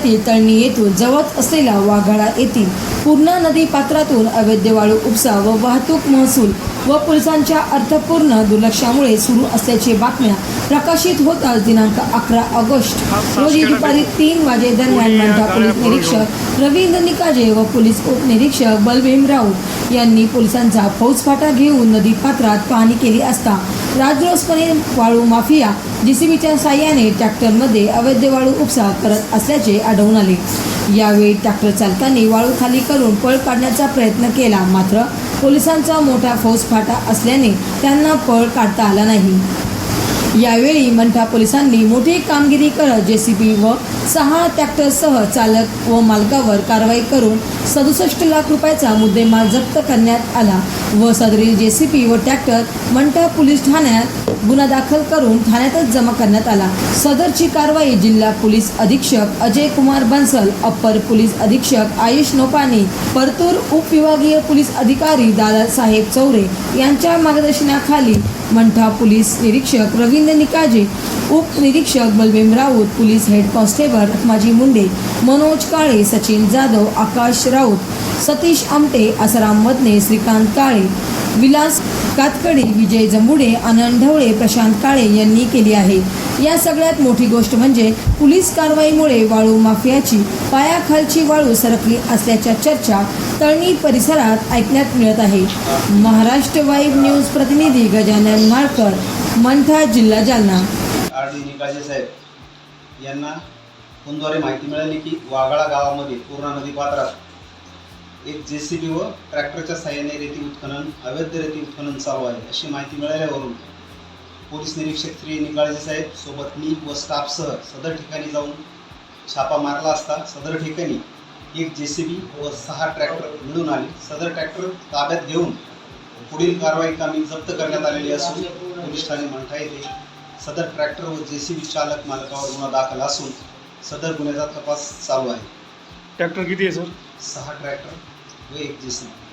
तालुक्यातील तळणी येथून जवळ असलेल्या वाघाळा येथील पूर्णा नदी पात्रातून अवैध वाळू उपसा व वाहतूक महसूल व पोलिसांच्या अर्थपूर्ण दुर्लक्षामुळे सुरू असल्याची बातम्या प्रकाशित होताच दिनांक 11 ऑगस्ट रोजी दुपारी 3 वाजे दरम्यान मंठा पोलीस निरीक्षक रवींद्र निकाजे व पोलीस उपनिरीक्षक बलभीम राऊत यांनी पोलिसांचा फौजफाटा घेऊन नदी पात्रात पाहणी केली असता राजरोसपणे वाळू माफिया जेसीबीच्या साह्याने ट्रॅक्टरमध्ये अवैध वाळू उपसा करत असल्याचे आढळून आले। यावेळी ट्रॅक्टर चालकांनी वाळू खाली करून पळ काढण्याचा प्रयत्न केला, मात्र पोलिसांचा मोठा फौजफाटा असल्याने त्यांना पळ काढता आला नाही। यावेळी मंठा पोलिसांनी मोठी कामगिरी करत जेसीबी व 6 ट्रॅक्टरसह चालक व मालकावर कारवाई करून 67 लाख रुपयाचा मुद्देमाल जप्त करण्यात आला व सदरील जेसीबी व ट्रॅक्टर मंठा पोलीस ठाण्यात गुन्हा दाखल करून ठाण्यातच जमा करण्यात आला। सदरची कारवाई जिल्हा पोलीस अधीक्षक अजय कुमार बन्सल, अप्पर पोलीस अधीक्षक आयुष नोपाने, परतूर उपविभागीय पोलीस अधिकारी दादासाहेब चौरे यांच्या मार्गदर्शनाखाली मंठा पोलीस निरीक्षक रवींद्र निकाजे, उपनिरीक्षक Balbhim Raut, police head constable Rakhmaji Munde, Manoj Kale, Sachin Jadhav, Akash Raut, Satish Amte, Asaram Madane, Shrikant Kale, Vilas Katkadi, Vijay Jambude, Anand Dhawale, Prashant Kale यांनी केली आहे। या सगळ्यात मोठी गोष्ट म्हणजे पोलीस कारवाईमुळे वाळू माफियाची पायाखालची वाळू सरकली असल्याच्या चर्चा तळणी परिसरात ऐकण्यात मिळत आहे। महाराष्ट्र वाईब न्यूज प्रतिनिधी गजानन माळकर, मंठा, जिल्हा जालना। आरडी निकाजे साहेब यांना फोनद्वारे माहिती मिळाली की वाघाळा गावामध्ये पूर्णा नदी पात्रात एक जेसीबी व ट्रॅक्टरच्या साहाय्याने रेती उत्खनन अवैध रेती उत्खनन चालू आहे अशी माहिती मिळाल्यावरून पोलीस निरीक्षक श्री निकाळजे साहेब सोबत मी व स्टाफसह सदर ठिकाणी जाऊन छापा मारला असता सदर ठिकाणी एक जेसीबी व 6 ट्रॅक्टर मिळून आले। सदर ट्रॅक्टर ताब्यात घेऊन पुढील कारवाई कामी जप्त करण्यात आलेली असून पोलीस ठाणे मंठा येथे सदर ट्रॅक्टर व जेसीबी चालक मालकावर गुन्हा दाखल असून सदर गुन्ह्याचा तपास चालू आहे। ट्रॅक्टर किती आहे सर? 6 ट्रॅक्टर व 1 जेसीबी।